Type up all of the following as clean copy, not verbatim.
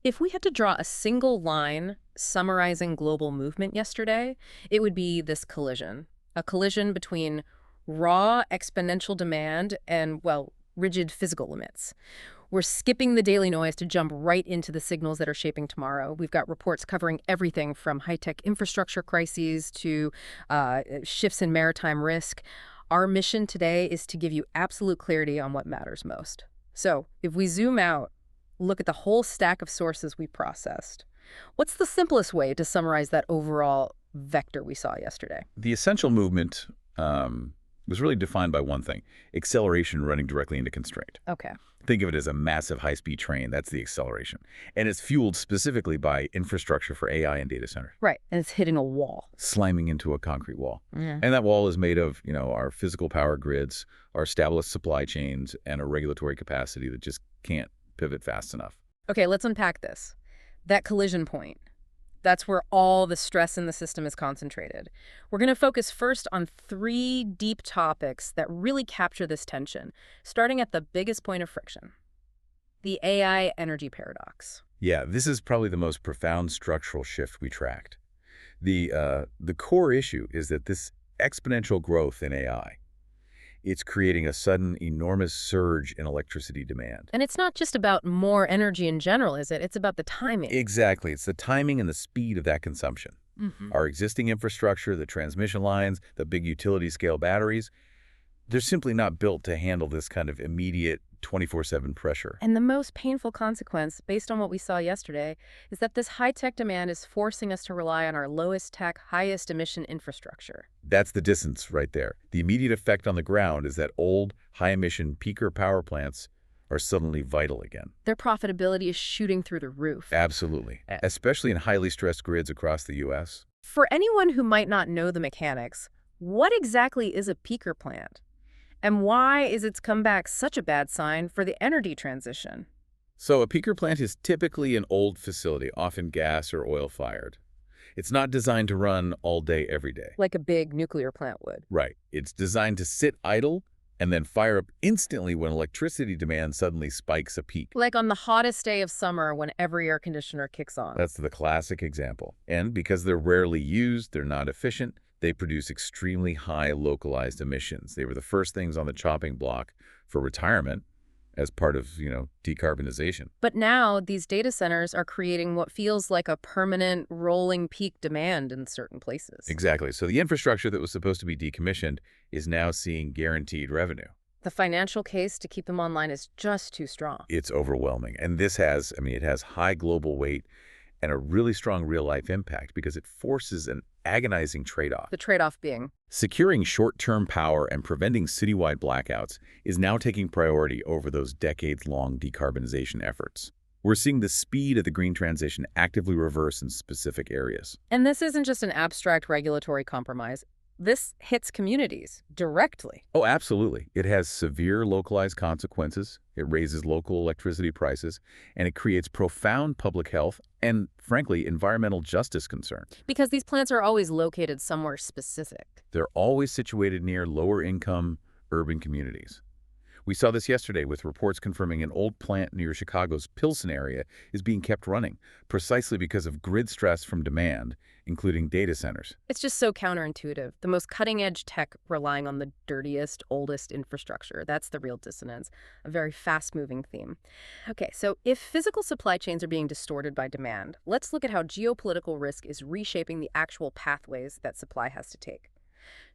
If we had to draw a single line summarizing global movement yesterday, it would be this collision. A collision between raw exponential demand and, well, rigid physical limits. We're skipping the daily noise to jump right into the signals that are shaping tomorrow. We've got reports covering everything from high-tech infrastructure crises to shifts in maritime risk. Our mission today is to give you absolute clarity on what matters most. So, if we zoom out, look at the whole stack of sources we processed, what's the simplest way to summarize that overall vector we saw yesterday? The essential movement was really defined by one thing: acceleration running directly into constraint. Okay. Think of it as a massive high-speed train. That's the acceleration. And it's fueled specifically by infrastructure for AI and data centers. Right. And it's hitting a wall. Slamming into a concrete wall. Yeah. And that wall is made of, our physical power grids, our established supply chains, and a regulatory capacity that just can't pivot fast enough. Okay, let's unpack this. That collision point, that's where all the stress in the system is concentrated. We're going to focus first on three deep topics that really capture this tension, starting at the biggest point of friction: the AI energy paradox. Yeah, this is probably the most profound structural shift we tracked. The core issue is that this exponential growth in AI, it's creating a sudden, enormous surge in electricity demand. And it's not just about more energy in general, is it? It's about the timing. Exactly. It's the timing and the speed of that consumption. Our existing infrastructure, the transmission lines, the big utility-scale batteries, they're simply not built to handle this kind of immediate 24/7 pressure. And the most painful consequence, based on what we saw yesterday, is that this high-tech demand is forcing us to rely on our lowest-tech, highest-emission infrastructure. That's the distance right there. The immediate effect on the ground is that old, high-emission peaker power plants are suddenly vital again. Their profitability is shooting through the roof. Absolutely. Especially in highly stressed grids across the U.S. For anyone who might not know the mechanics, what exactly is a peaker plant? And why is its comeback such a bad sign for the energy transition? So a peaker plant is typically an old facility, often gas or oil-fired. It's not designed to run all day, every day. Like a big nuclear plant would. Right. It's designed to sit idle and then fire up instantly when electricity demand suddenly spikes a peak. Like on the hottest day of summer when every air conditioner kicks on. That's the classic example. And because they're rarely used, they're not efficient, they produce extremely high localized emissions. They were the first things on the chopping block for retirement as part of, decarbonization. But now these data centers are creating what feels like a permanent rolling peak demand in certain places. Exactly. So the infrastructure that was supposed to be decommissioned is now seeing guaranteed revenue. The financial case to keep them online is just too strong. It's overwhelming. And this has, it has high global weight and a really strong real-life impact because it forces an agonizing trade-off. The trade-off being? Securing short-term power and preventing citywide blackouts is now taking priority over those decades-long decarbonization efforts. We're seeing the speed of the green transition actively reverse in specific areas. And this isn't just an abstract regulatory compromise. This hits communities directly. Oh, absolutely. It has severe localized consequences. It raises local electricity prices, and it creates profound public health and, frankly, environmental justice concerns. Because these plants are always located somewhere specific. They're always situated near lower-income urban communities. We saw this yesterday with reports confirming an old plant near Chicago's Pilsen area is being kept running, precisely because of grid stress from demand, including data centers. It's just so counterintuitive. The most cutting-edge tech relying on the dirtiest, oldest infrastructure. That's the real dissonance, a very fast-moving theme. Okay, so if physical supply chains are being distorted by demand, let's look at how geopolitical risk is reshaping the actual pathways that supply has to take.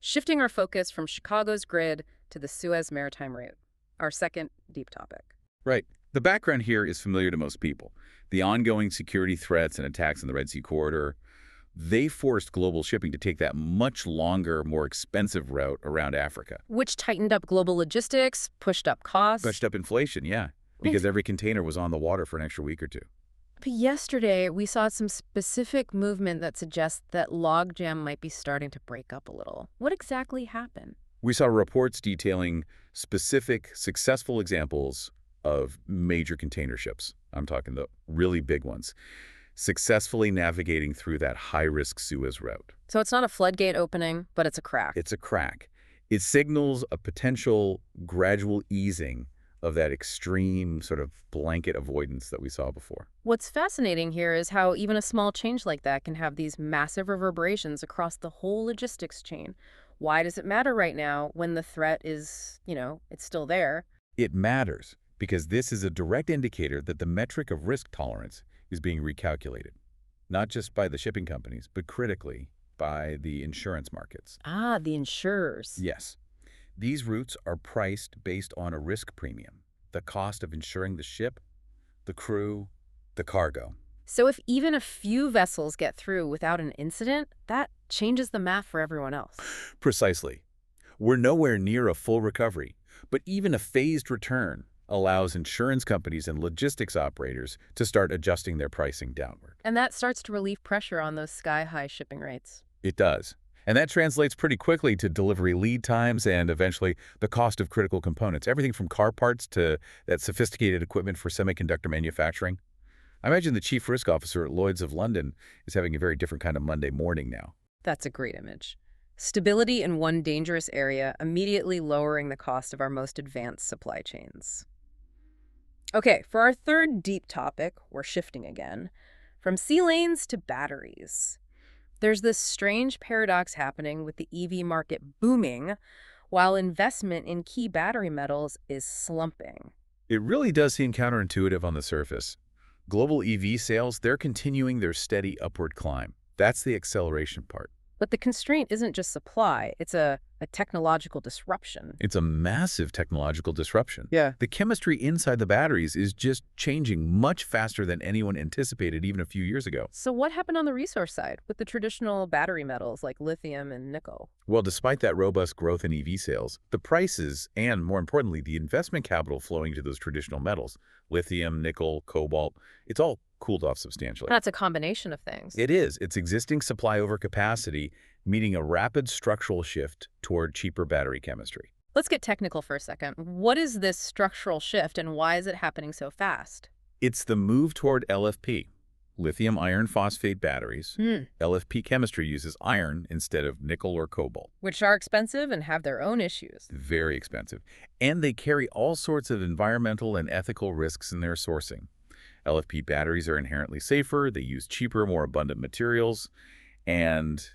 Shifting our focus from Chicago's grid to the Suez Maritime Route, our second deep topic. Right. The background here is familiar to most people. The ongoing security threats and attacks in the Red Sea corridor, they forced global shipping to take that much longer, more expensive route around Africa. Which tightened up global logistics, pushed up costs. Pushed up inflation, yeah, because every container was on the water for an extra week or two. But yesterday, we saw some specific movement that suggests that logjam might be starting to break up a little. What exactly happened? We saw reports detailing specific, successful examples of major container ships. I'm talking the really big ones, successfully navigating through that high-risk Suez route. So it's not a floodgate opening, but it's a crack. It's a crack. It signals a potential gradual easing of that extreme sort of blanket avoidance that we saw before. What's fascinating here is how even a small change like that can have these massive reverberations across the whole logistics chain. Why does it matter right now when the threat is, it's still there? It matters because this is a direct indicator that the metric of risk tolerance is being recalculated, not just by the shipping companies, but critically by the insurance markets. Ah, the insurers. Yes, these routes are priced based on a risk premium, the cost of insuring the ship, the crew, the cargo. So if even a few vessels get through without an incident, that changes the math for everyone else. Precisely. We're nowhere near a full recovery, but even a phased return allows insurance companies and logistics operators to start adjusting their pricing downward. And that starts to relieve pressure on those sky-high shipping rates. It does. And that translates pretty quickly to delivery lead times and eventually the cost of critical components, everything from car parts to that sophisticated equipment for semiconductor manufacturing. I imagine the chief risk officer at Lloyd's of London is having a very different kind of Monday morning now. That's a great image. Stability in one dangerous area, immediately lowering the cost of our most advanced supply chains. Okay, for our third deep topic, we're shifting again. From sea lanes to batteries. There's this strange paradox happening with the EV market booming, while investment in key battery metals is slumping. It really does seem counterintuitive on the surface. Global EV sales, they're continuing their steady upward climb. That's the acceleration part. But the constraint isn't just supply, it's a technological disruption. It's a massive technological disruption. Yeah. The chemistry inside the batteries is just changing much faster than anyone anticipated even a few years ago. So what happened on the resource side with the traditional battery metals like lithium and nickel? Well, despite that robust growth in EV sales, the prices and, more importantly, the investment capital flowing to those traditional metals, lithium, nickel, cobalt, it's all cooled off substantially. That's a combination of things. It is. It's existing supply over capacity, meeting a rapid structural shift toward cheaper battery chemistry. Let's get technical for a second. What is this structural shift and why is it happening so fast? It's the move toward LFP, lithium iron phosphate batteries. LFP chemistry uses iron instead of nickel or cobalt. Which are expensive and have their own issues. Very expensive. And they carry all sorts of environmental and ethical risks in their sourcing. LFP batteries are inherently safer, they use cheaper, more abundant materials, and,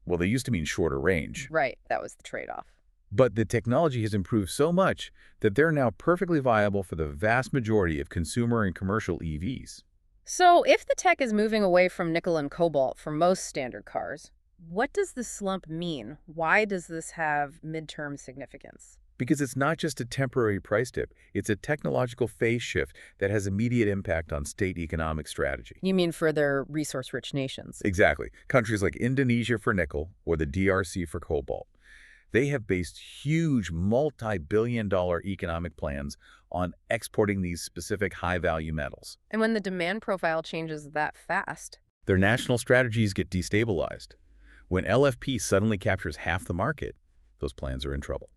well, they used to mean shorter range. Right, that was the trade-off. But the technology has improved so much that they're now perfectly viable for the vast majority of consumer and commercial EVs. So if the tech is moving away from nickel and cobalt for most standard cars, what does the slump mean? Why does this have midterm significance? Because it's not just a temporary price dip, it's a technological phase shift that has immediate impact on state economic strategy. You mean for their resource-rich nations? Exactly. Countries like Indonesia for nickel or the DRC for cobalt. They have based huge multi-billion-dollar economic plans on exporting these specific high-value metals. And when the demand profile changes that fast? Their national strategies get destabilized. When LFP suddenly captures half the market, those plans are in trouble.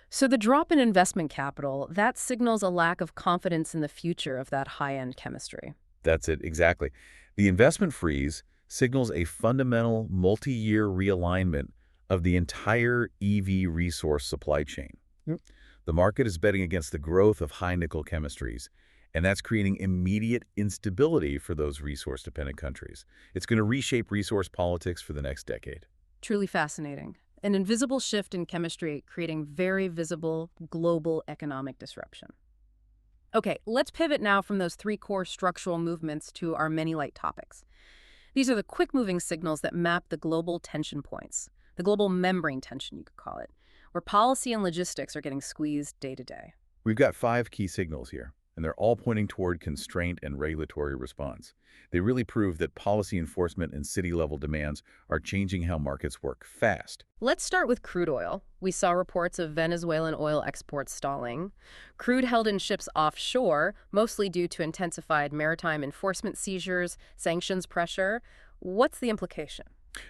So the drop in investment capital, that signals a lack of confidence in the future of that high-end chemistry. That's it, exactly. The investment freeze signals a fundamental multi-year realignment of the entire EV resource supply chain. The market is betting against the growth of high-nickel chemistries, and that's creating immediate instability for those resource-dependent countries. It's going to reshape resource politics for the next decade. Truly fascinating. An invisible shift in chemistry creating very visible global economic disruption. Okay, let's pivot now from those three core structural movements to our many light topics. These are the quick-moving signals that map the global tension points, the global membrane tension, you could call it, where policy and logistics are getting squeezed day to day. We've got 5 key signals here, and they're all pointing toward constraint and regulatory response. They really prove that policy enforcement and city-level demands are changing how markets work fast. Let's start with crude oil. We saw reports of Venezuelan oil exports stalling. Crude held in ships offshore, mostly due to intensified maritime enforcement seizures, sanctions pressure. What's the implication?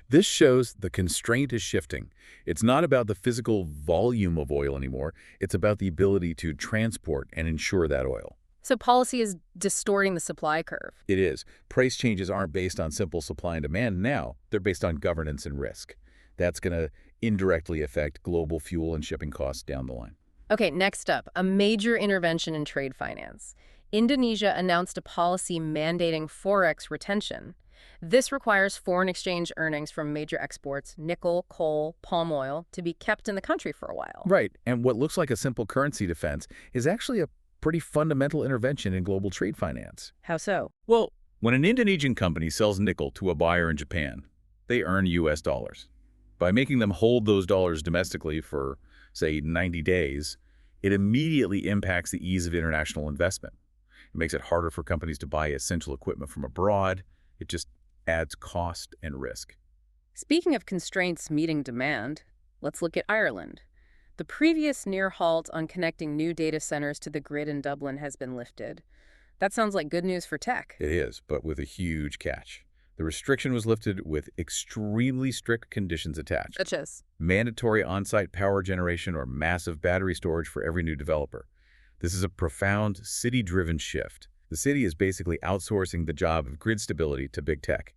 This shows the constraint is shifting. It's not about the physical volume of oil anymore. It's about the ability to transport and insure that oil. So policy is distorting the supply curve. It is. Price changes aren't based on simple supply and demand now. They're based on governance and risk. That's going to indirectly affect global fuel and shipping costs down the line. Okay, next up, a major intervention in trade finance. Indonesia announced a policy mandating forex retention. This requires foreign exchange earnings from major exports, nickel, coal, palm oil, to be kept in the country for a while. Right, and what looks like a simple currency defense is actually a pretty fundamental intervention in global trade finance. How so? Well, when an Indonesian company sells nickel to a buyer in Japan, they earn US dollars. By making them hold those dollars domestically for, say, 90 days, it immediately impacts the ease of international investment. It makes it harder for companies to buy essential equipment from abroad. It just adds cost and risk. Speaking of constraints meeting demand, let's look at Ireland. The previous near halt on connecting new data centers to the grid in Dublin has been lifted. That sounds like good news for tech. It is, but with a huge catch. The restriction was lifted with extremely strict conditions attached. Such as? Mandatory on-site power generation or massive battery storage for every new developer. This is a profound city-driven shift. The city is basically outsourcing the job of grid stability to big tech.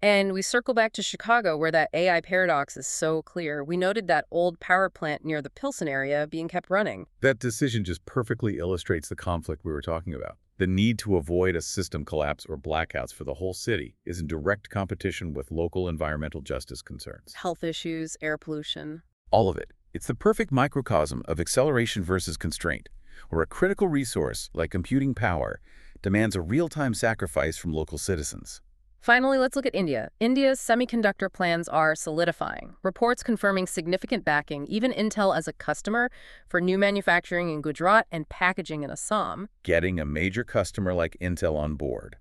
And we circle back to Chicago, where that AI paradox is so clear. We noted that old power plant near the Pilsen area being kept running. That decision just perfectly illustrates the conflict we were talking about. The need to avoid a system collapse or blackouts for the whole city is in direct competition with local environmental justice concerns. Health issues, air pollution. All of it. It's the perfect microcosm of acceleration versus constraint, where a critical resource, like computing power, demands a real-time sacrifice from local citizens. Finally, let's look at India. India's semiconductor plans are solidifying. Reports confirming significant backing, even Intel as a customer, for new manufacturing in Gujarat and packaging in Assam. Getting a major customer like Intel on board,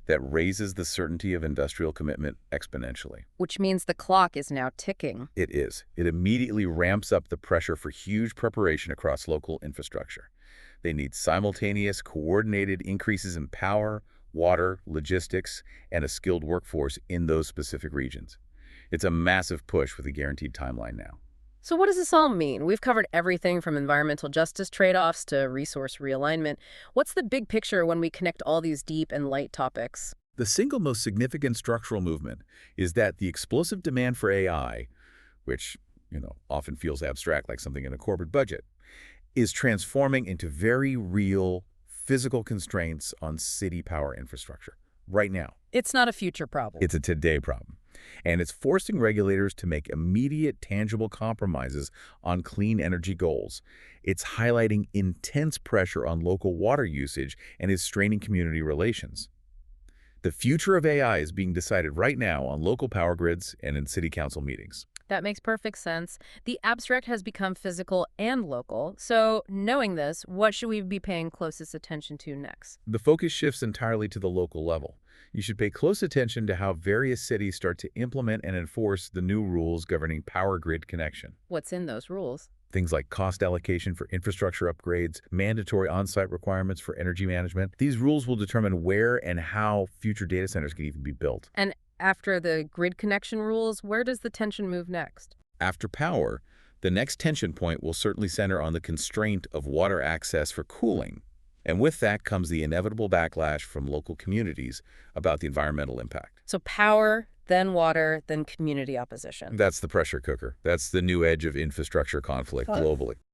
that raises the certainty of industrial commitment exponentially. Which means the clock is now ticking. It is. It immediately ramps up the pressure for huge preparation across local infrastructure. They need simultaneous, coordinated increases in power, water, logistics, and a skilled workforce in those specific regions. It's a massive push with a guaranteed timeline now. So what does this all mean? We've covered everything from environmental justice trade-offs to resource realignment. What's the big picture when we connect all these deep and light topics? The single most significant structural movement is that the explosive demand for AI, which, often feels abstract like something in a corporate budget, is transforming into very real physical constraints on city power infrastructure right now. It's not a future problem. It's a today problem. And it's forcing regulators to make immediate, tangible compromises on clean energy goals. It's highlighting intense pressure on local water usage and is straining community relations. The future of AI is being decided right now on local power grids and in city council meetings. That makes perfect sense. The abstract has become physical and local. So knowing this, what should we be paying closest attention to next? The focus shifts entirely to the local level. You should pay close attention to how various cities start to implement and enforce the new rules governing power grid connection. What's in those rules? Things like cost allocation for infrastructure upgrades, mandatory on-site requirements for energy management. These rules will determine where and how future data centers can even be built. And after the grid connection rules, where does the tension move next? After power, the next tension point will certainly center on the constraint of water access for cooling. And with that comes the inevitable backlash from local communities about the environmental impact. So power, then water, then community opposition. That's the pressure cooker. That's the new edge of infrastructure conflict globally.